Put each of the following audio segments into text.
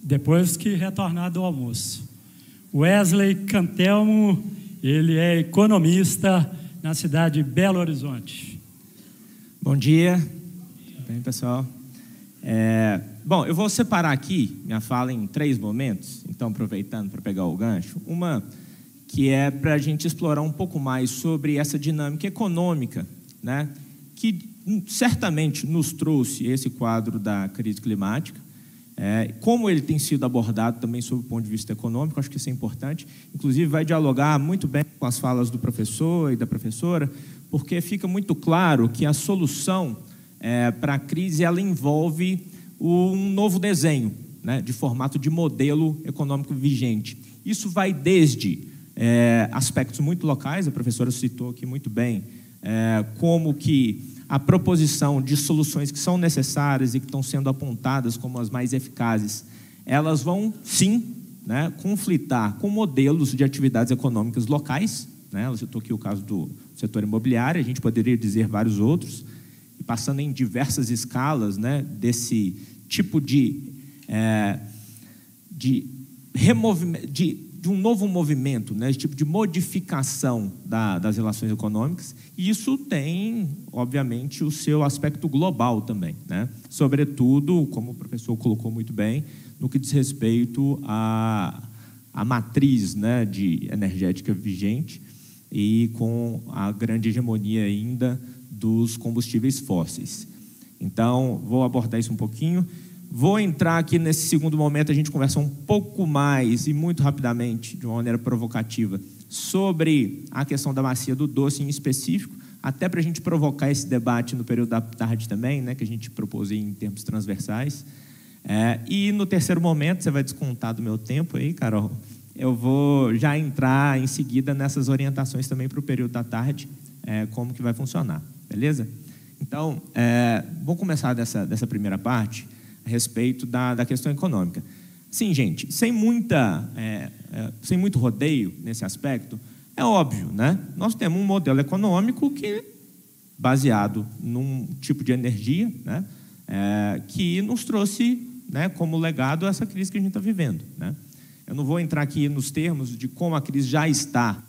depois que retornar do almoço. Wesley Cantelmo, ele é economista na cidade de Belo Horizonte. Bom dia. Tudo bem, pessoal? Bom, eu vou separar aqui minha fala em 3 momentos, então aproveitando para pegar o gancho. Uma que é para a gente explorar um pouco mais sobre essa dinâmica econômica, né, que certamente nos trouxe esse quadro da crise climática, como ele tem sido abordado também sob o ponto de vista econômico. Acho que isso é importante. Inclusive, vai dialogar muito bem com as falas do professor e da professora, porque fica muito claro que a solução para a crise ela envolve um novo desenho, né, de formato de modelo econômico vigente. Isso vai desde aspectos muito locais, a professora citou aqui muito bem, como que a proposição de soluções que são necessárias e que estão sendo apontadas como as mais eficazes, elas vão, sim, né, conflitar com modelos de atividades econômicas locais, né? Ela citou aqui o caso do setor imobiliário, a gente poderia dizer vários outros, e passando em diversas escalas, né, desse tipo de um novo movimento, né, esse tipo de modificação das relações econômicas, e isso tem, obviamente, o seu aspecto global também, né? Sobretudo, como o professor colocou muito bem, no que diz respeito à matriz, né, de energética vigente e com a grande hegemonia ainda dos combustíveis fósseis. Então, vou abordar isso um pouquinho. Vou entrar aqui nesse segundo momento, a gente conversa um pouco mais e muito rapidamente, de uma maneira provocativa, sobre a questão da bacia do doce em específico, até para a gente provocar esse debate no período da tarde também, né, que a gente propôs em termos transversais. E no terceiro momento, você vai descontar do meu tempo aí, Carol, eu vou já entrar em seguida nessas orientações também para o período da tarde, como que vai funcionar, beleza? Então, vou começar dessa primeira parte, a respeito da questão econômica. Sim, gente, sem muito rodeio nesse aspecto, é óbvio, né? Nós temos um modelo econômico que, baseado num tipo de energia, né, que nos trouxe, né, como legado essa crise que a gente está vivendo, né? Eu não vou entrar aqui nos termos de como a crise já está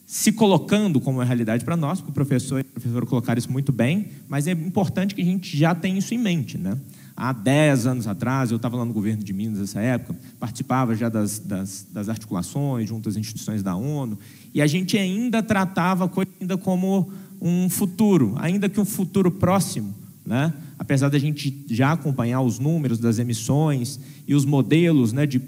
se colocando como uma realidade para nós, porque o professor e a professora colocaram isso muito bem, mas é importante que a gente já tenha isso em mente, né? Há 10 anos atrás, eu estava lá no governo de Minas nessa época, participava já das articulações junto às instituições da ONU, e a gente ainda tratava a coisa ainda como um futuro, ainda que um futuro próximo, né? Apesar da gente já acompanhar os números das emissões e os modelos, né, de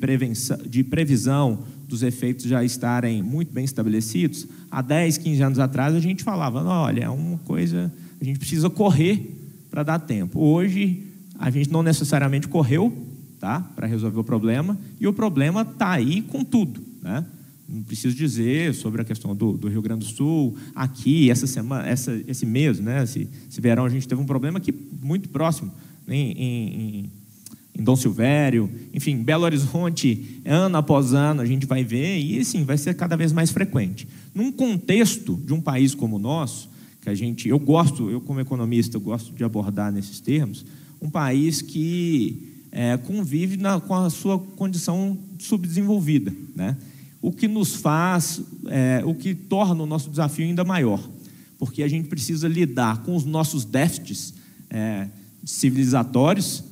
previsão dos efeitos já estarem muito bem estabelecidos, há 10, 15 anos atrás a gente falava, olha, é uma coisa, a gente precisa correr para dar tempo. Hoje, a gente não necessariamente correu, tá, para resolver o problema, e o problema está aí com tudo, né? Não preciso dizer sobre a questão do Rio Grande do Sul. Aqui, essa semana, esse mês, né, esse verão, a gente teve um problema aqui muito próximo, em Dom Silvério, enfim, Belo Horizonte, ano após ano, a gente vai ver, e assim, vai ser cada vez mais frequente. Num contexto de um país como o nosso, que eu como economista, gosto de abordar nesses termos, um país que convive com a sua condição subdesenvolvida, né? O que nos faz, o que torna o nosso desafio ainda maior, porque a gente precisa lidar com os nossos déficits civilizatórios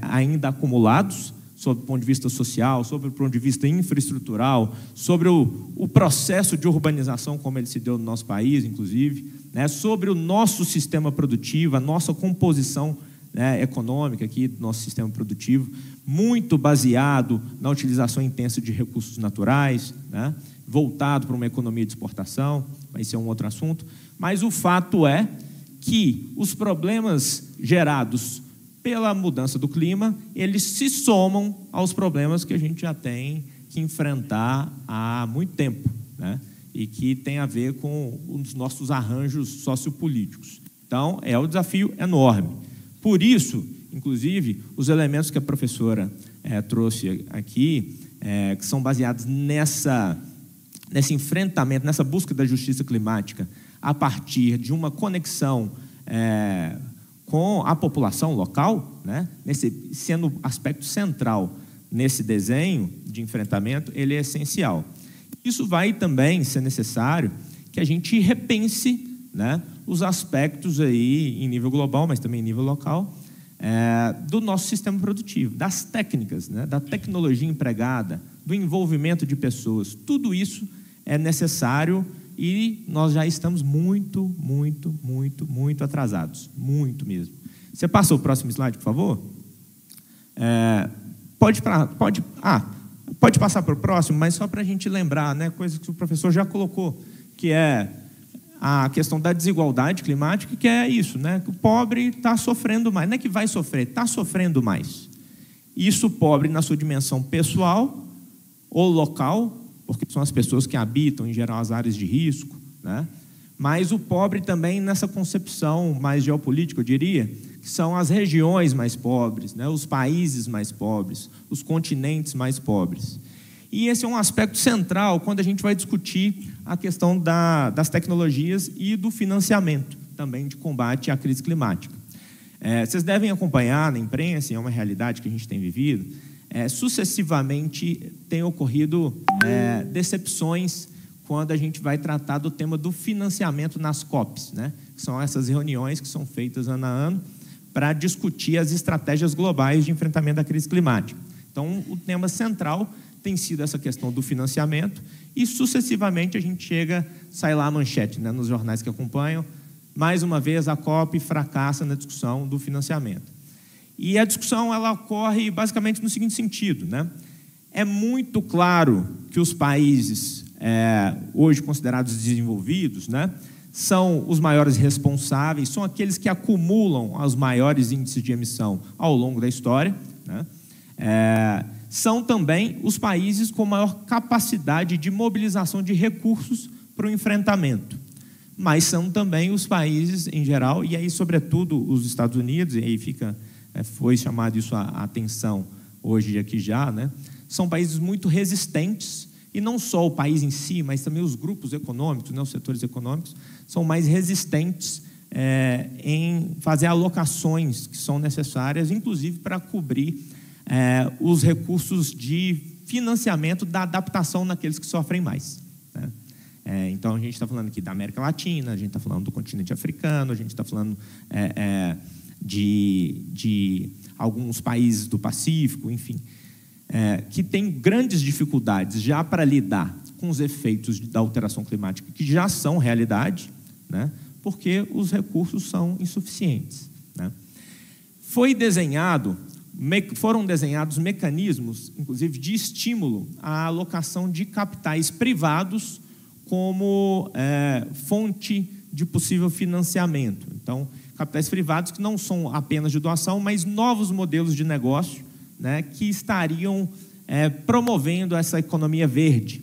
ainda acumulados, sob o ponto de vista social, sob o ponto de vista infraestrutural, sobre o processo de urbanização como ele se deu no nosso país, inclusive, né, sobre o nosso sistema produtivo, a nossa composição, né, econômica aqui do nosso sistema produtivo, muito baseado na utilização intensa de recursos naturais, né, voltado para uma economia de exportação, vai ser um outro assunto, mas o fato é que os problemas gerados pela mudança do clima, eles se somam aos problemas que a gente já tem que enfrentar há muito tempo, né, e que tem a ver com os nossos arranjos sociopolíticos. Então, é um desafio enorme. Por isso, inclusive, os elementos que a professora trouxe aqui, que são baseados nesse enfrentamento, nessa busca da justiça climática, a partir de uma conexão com a população local, né, sendo aspecto central nesse desenho de enfrentamento, ele é essencial. Isso vai também ser necessário que a gente repense, né, os aspectos aí em nível global, mas também em nível local, do nosso sistema produtivo, das técnicas, né, da tecnologia empregada, do envolvimento de pessoas. Tudo isso é necessário e nós já estamos muito atrasados, muito mesmo. Você passa o próximo slide, por favor? Pode passar para o próximo, mas só para a gente lembrar, né, coisa que o professor já colocou, que é a questão da desigualdade climática, que é isso, né, que o pobre está sofrendo mais, não é que vai sofrer, está sofrendo mais. Isso o pobre na sua dimensão pessoal ou local, porque são as pessoas que habitam, em geral, as áreas de risco, né? Mas o pobre também nessa concepção mais geopolítica, eu diria, que são as regiões mais pobres, né? Os países mais pobres, os continentes mais pobres. E esse é um aspecto central quando a gente vai discutir a questão das tecnologias e do financiamento também de combate à crise climática. Vocês devem acompanhar na imprensa, é uma realidade que a gente tem vivido, sucessivamente tem ocorrido decepções quando a gente vai tratar do tema do financiamento nas COPs, né? Que são essas reuniões que são feitas ano a ano para discutir as estratégias globais de enfrentamento da crise climática. Então, o tema central tem sido essa questão do financiamento e, sucessivamente, a gente sai lá a manchete, né, nos jornais que acompanham, mais uma vez a COP fracassa na discussão do financiamento. E a discussão ela ocorre basicamente no seguinte sentido, né? É muito claro que os países hoje considerados desenvolvidos, né, são os maiores responsáveis, são aqueles que acumulam os maiores índices de emissão ao longo da história, né? São também os países com maior capacidade de mobilização de recursos para o enfrentamento. Mas são também os países em geral, e aí, sobretudo, os Estados Unidos, e aí foi chamado isso a atenção hoje aqui já, né? São países muito resistentes, e não só o país em si, mas também os grupos econômicos, né, os setores econômicos, são mais resistentes em fazer alocações que são necessárias, inclusive para cobrir os recursos de financiamento da adaptação naqueles que sofrem mais, né? Então, a gente está falando aqui da América Latina, a gente está falando do continente africano, a gente está falando de alguns países do Pacífico, enfim, que tem grandes dificuldades já para lidar com os efeitos da alteração climática, que já são realidade, né, porque os recursos são insuficientes, né? Foram desenhados mecanismos, inclusive, de estímulo à alocação de capitais privados como fonte de possível financiamento. Então, capitais privados que não são apenas de doação, mas novos modelos de negócio, né, que estariam promovendo essa economia verde.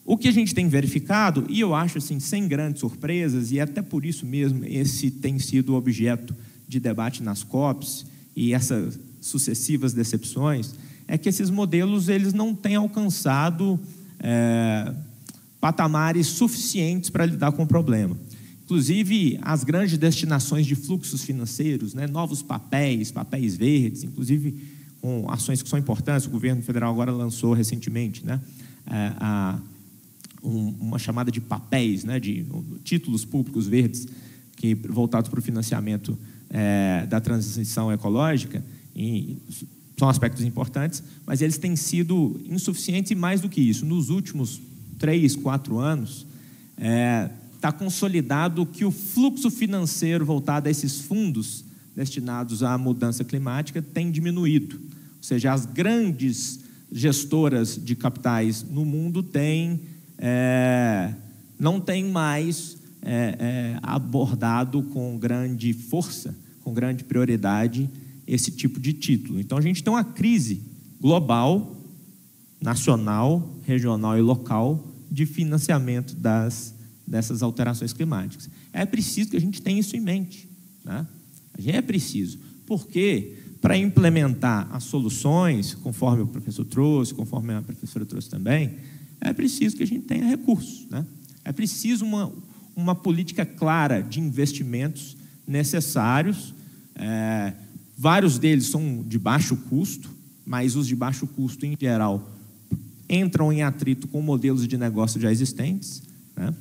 O que a gente tem verificado, e eu acho assim, sem grandes surpresas, e até por isso mesmo esse tem sido objeto de debate nas COPs, e essas sucessivas decepções, é que esses modelos eles não têm alcançado patamares suficientes para lidar com o problema. Inclusive, as grandes destinações de fluxos financeiros, né, novos papéis verdes, inclusive com ações que são importantes, o governo federal agora lançou recentemente, né, uma chamada de papéis, né, de títulos públicos verdes, voltados para o financiamento da transição ecológica, e são aspectos importantes, mas eles têm sido insuficientes e mais do que isso. Nos últimos 3, 4 anos, está consolidado que o fluxo financeiro voltado a esses fundos destinados à mudança climática tem diminuído. Ou seja, as grandes gestoras de capitais no mundo não têm mais abordado com grande força, com grande prioridade, esse tipo de título. Então, a gente tem uma crise global, nacional, regional e local de financiamento dessas alterações climáticas. É preciso que a gente tenha isso em mente, né? É preciso, porque para implementar as soluções, conforme o professor trouxe, conforme a professora trouxe também, é preciso que a gente tenha recursos, né? É preciso uma política clara de investimentos necessários. Vários deles são de baixo custo, mas os de baixo custo, em geral, entram em atrito com modelos de negócio já existentes, né?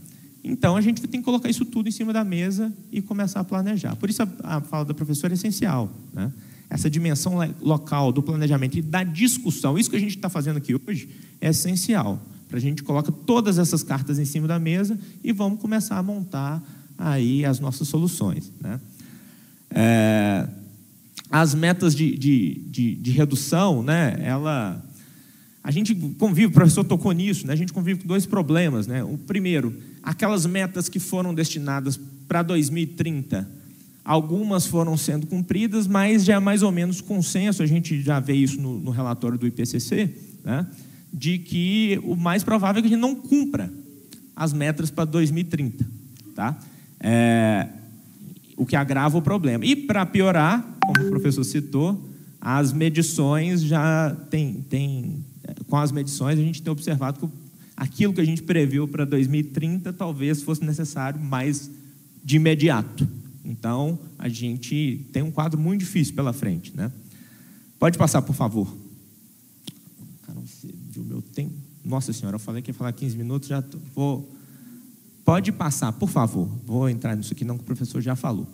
Então, a gente tem que colocar isso tudo em cima da mesa e começar a planejar. Por isso, a fala da professora é essencial, né? Essa dimensão local do planejamento e da discussão, isso que a gente está fazendo aqui hoje, é essencial. Para a gente colocar todas essas cartas em cima da mesa e vamos começar a montar aí as nossas soluções, né? As metas de redução, né? A gente convive, o professor tocou nisso, né? A gente convive com dois problemas, né? O primeiro, aquelas metas que foram destinadas para 2030, algumas foram sendo cumpridas, mas já é mais ou menos consenso, a gente já vê isso no relatório do IPCC, né? De que o mais provável é que a gente não cumpra as metas para 2030, tá? O que agrava o problema. E, para piorar, como o professor citou, as medições já com as medições a gente tem observado que aquilo que a gente previu para 2030 talvez fosse necessário mais de imediato. Então, a gente tem um quadro muito difícil pela frente, né? Pode passar, por favor. Cara, você viu meu tempo? Nossa Senhora, eu falei que ia falar 15 minutos, já vou... Pode passar, por favor. Vou entrar nisso aqui, não, que o professor já falou.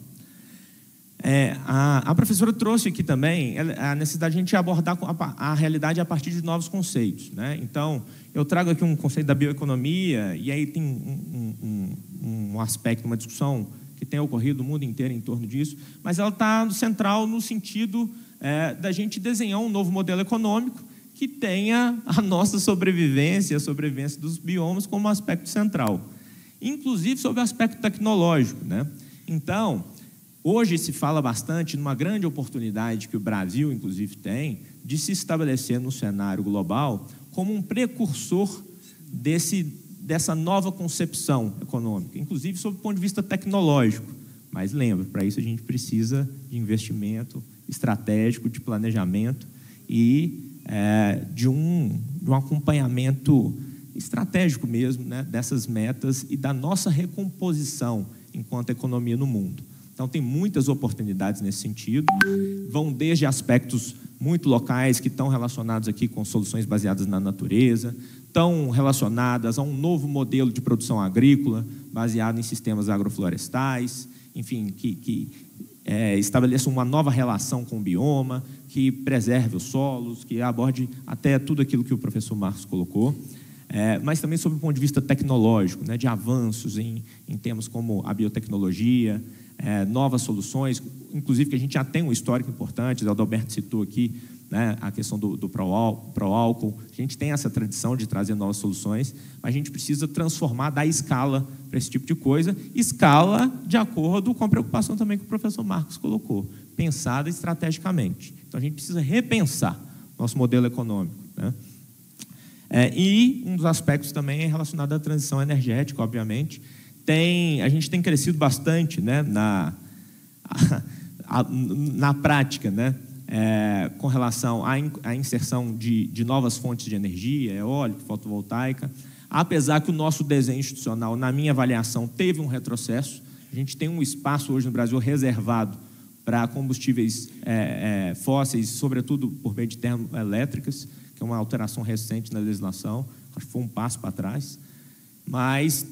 A professora trouxe aqui também a necessidade de a gente abordar a realidade a partir de novos conceitos, né? Então, eu trago aqui um conceito da bioeconomia, e aí tem um aspecto, uma discussão que tem ocorrido no mundo inteiro em torno disso, mas ela está central no sentido da gente desenhar um novo modelo econômico que tenha a nossa sobrevivência, a sobrevivência dos biomas como aspecto central, inclusive sobre o aspecto tecnológico, né? Então, hoje se fala bastante numa grande oportunidade que o Brasil, inclusive, tem de se estabelecer no cenário global como um precursor dessa nova concepção econômica, inclusive sob o ponto de vista tecnológico. Mas lembra, para isso a gente precisa de investimento estratégico, de planejamento e de um acompanhamento estratégico mesmo, né, dessas metas e da nossa recomposição enquanto economia no mundo. Então, tem muitas oportunidades nesse sentido, vão desde aspectos muito locais que estão relacionados aqui com soluções baseadas na natureza, estão relacionadas a um novo modelo de produção agrícola baseado em sistemas agroflorestais, enfim, que estabeleça uma nova relação com o bioma, que preserve os solos, que aborde até tudo aquilo que o professor Marcos colocou, mas também sob o ponto de vista tecnológico, né, de avanços em temas como a biotecnologia, novas soluções, inclusive que a gente já tem um histórico importante, o Adalberto citou aqui, né, a questão do pró-álcool. A gente tem essa tradição de trazer novas soluções, mas a gente precisa transformar, dar escala para esse tipo de coisa, escala de acordo com a preocupação também que o professor Marcos colocou, pensada estrategicamente. Então, a gente precisa repensar nosso modelo econômico, né? E um dos aspectos também é relacionado à transição energética, obviamente. A gente tem crescido bastante, né, na prática, né, com relação à inserção de novas fontes de energia, eólica, fotovoltaica, apesar que o nosso desenho institucional, na minha avaliação, teve um retrocesso. A gente tem um espaço hoje no Brasil reservado para combustíveis fósseis, sobretudo por meio de termoelétricas, que é uma alteração recente na legislação, acho que foi um passo para trás. Mas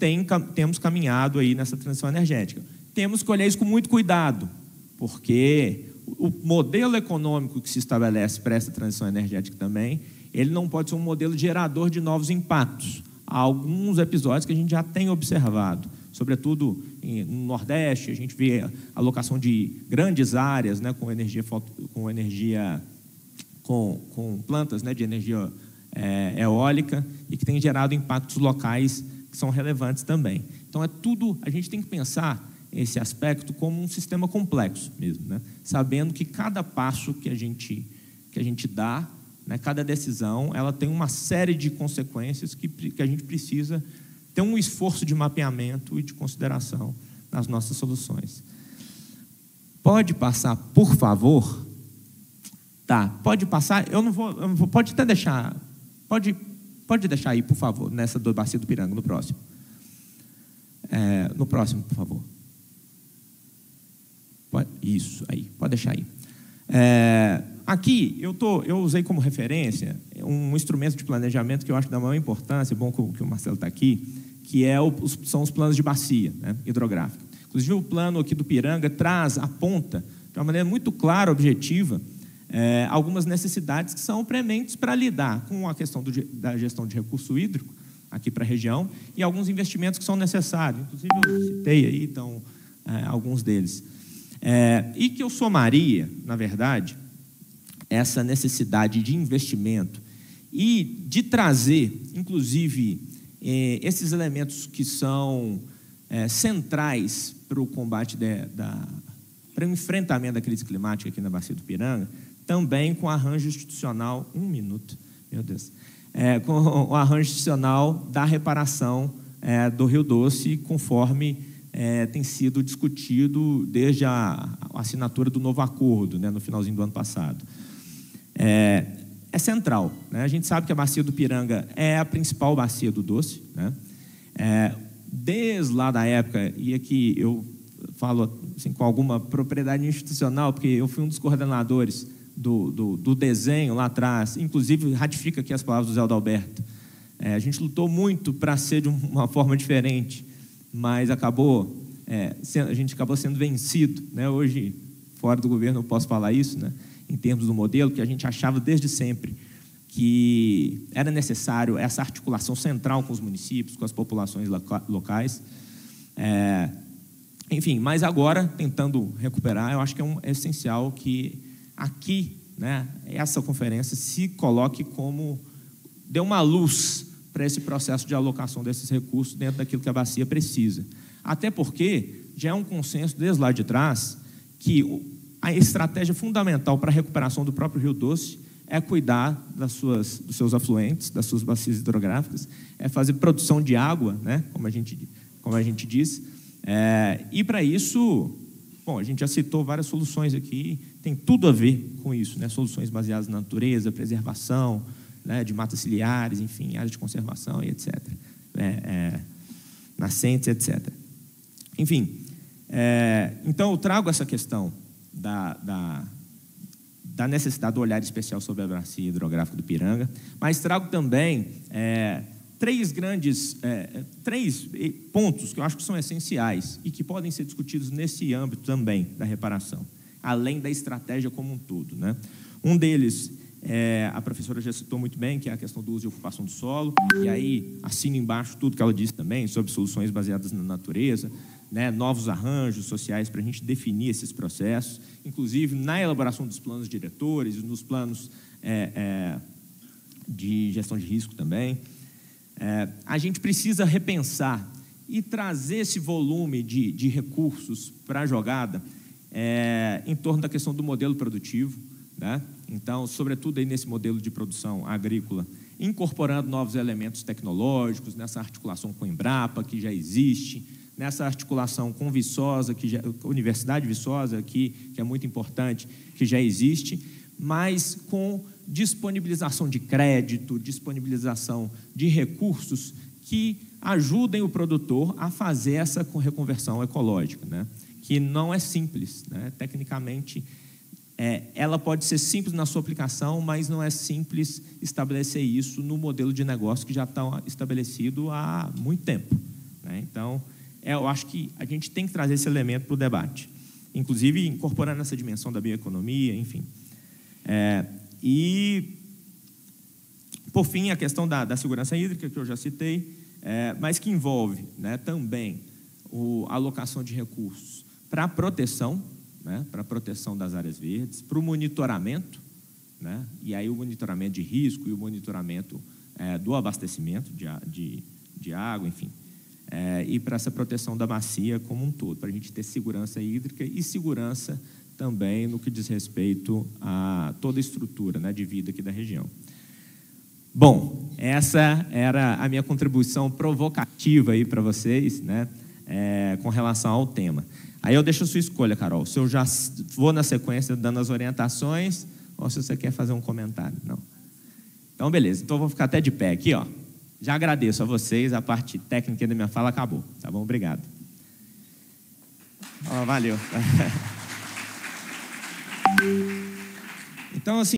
temos caminhado aí nessa transição energética. Temos que olhar isso com muito cuidado, porque o modelo econômico que se estabelece para essa transição energética também, ele não pode ser um modelo gerador de novos impactos. Há alguns episódios que a gente já tem observado, sobretudo no Nordeste, a gente vê a alocação de grandes áreas, né, com plantas, né, de energia eólica, e que tem gerado impactos locais que são relevantes também. Então, a gente tem que pensar esse aspecto como um sistema complexo mesmo, né? Sabendo que cada passo que a gente dá, né, cada decisão, ela tem uma série de consequências que a gente precisa ter um esforço de mapeamento e de consideração nas nossas soluções. Pode passar, por favor? Tá, pode passar. Eu não vou, pode até deixar, pode deixar aí, por favor, nessa do Bacia do Piranga, no próximo. No próximo, por favor. Isso, aí, pode deixar aí. Aqui, eu usei como referência um instrumento de planejamento que eu acho da maior importância, bom que o Marcelo está aqui, que são os planos de bacia, né, hidrográfica. Inclusive, o plano aqui do Piranga aponta, de uma maneira muito clara, objetiva, algumas necessidades que são prementes para lidar com a questão da gestão de recurso hídrico aqui para a região e alguns investimentos que são necessários. Inclusive, eu citei aí, então, alguns deles. E que eu somaria, na verdade, essa necessidade de investimento e de trazer, inclusive, esses elementos que são centrais para o combate para o enfrentamento da crise climática aqui na Bacia do Piranga, também com o arranjo institucional, meu Deus, com o arranjo institucional da reparação do Rio Doce, conforme tem sido discutido desde a assinatura do novo acordo, né, no finalzinho do ano passado. É central, né? A gente sabe que a Bacia do Piranga é a principal bacia do Doce, né? Desde lá da época, e aqui eu falo assim, com alguma propriedade institucional, porque eu fui um dos coordenadores do desenho lá atrás, inclusive ratifica aqui as palavras do Zé Adalberto. A gente lutou muito para ser de uma forma diferente, mas a gente acabou sendo vencido, né? Hoje, fora do governo, eu posso falar isso, né? Em termos do modelo, que a gente achava desde sempre que era necessário essa articulação central com os municípios, com as populações locais. Enfim, mas agora, tentando recuperar, eu acho que é essencial que aqui, né, essa conferência se coloque dê uma luz para esse processo de alocação desses recursos dentro daquilo que a bacia precisa. Até porque já é um consenso desde lá de trás que a estratégia fundamental para a recuperação do próprio Rio Doce é cuidar dos seus afluentes, das suas bacias hidrográficas, é fazer produção de água, né, como a gente diz. E para isso, bom, a gente já citou várias soluções aqui, tem tudo a ver com isso, né, soluções baseadas na natureza, preservação, né, de matas ciliares, enfim, áreas de conservação e etc. Nascentes, etc. Enfim, então eu trago essa questão da necessidade do olhar especial sobre a bacia hidrográfica do Piranga, mas trago também três pontos que eu acho que são essenciais e que podem ser discutidos nesse âmbito também da reparação, além da estratégia como um todo, né? Um deles, a professora já citou muito bem, que é a questão do uso e ocupação do solo, e aí assino embaixo tudo que ela disse também sobre soluções baseadas na natureza, né, novos arranjos sociais para a gente definir esses processos, inclusive na elaboração dos planos diretores, nos planos de gestão de risco também. A gente precisa repensar e trazer esse volume de recursos para a jogada em torno da questão do modelo produtivo, né? Então, sobretudo aí nesse modelo de produção agrícola, incorporando novos elementos tecnológicos, nessa articulação com a Embrapa, que já existe, nessa articulação com Viçosa, Universidade Viçosa, que é muito importante, que já existe, mas com disponibilização de crédito, disponibilização de recursos que ajudem o produtor a fazer essa reconversão ecológica, né? Que não é simples, né? Tecnicamente, ela pode ser simples na sua aplicação, mas não é simples estabelecer isso no modelo de negócio que já está estabelecido há muito tempo, né? Então, eu acho que a gente tem que trazer esse elemento para o debate, inclusive incorporando essa dimensão da bioeconomia, enfim. E, por fim, a questão da segurança hídrica, que eu já citei, mas que envolve, né, também a alocação de recursos para a proteção, né, para a proteção das áreas verdes, para o monitoramento, né, e aí o monitoramento de risco e o monitoramento do abastecimento de água, enfim, e para essa proteção da bacia como um todo, para a gente ter segurança hídrica e segurança também no que diz respeito a toda a estrutura, né, de vida aqui da região. Bom, essa era a minha contribuição provocativa aí para vocês, né, com relação ao tema. Aí eu deixo a sua escolha, Carol, se eu já vou na sequência dando as orientações ou se você quer fazer um comentário. Não. Então, beleza. Então, eu vou ficar até de pé aqui, ó. Já agradeço a vocês, a parte técnica da minha fala acabou, tá bom? Obrigado. Valeu. Então, assim,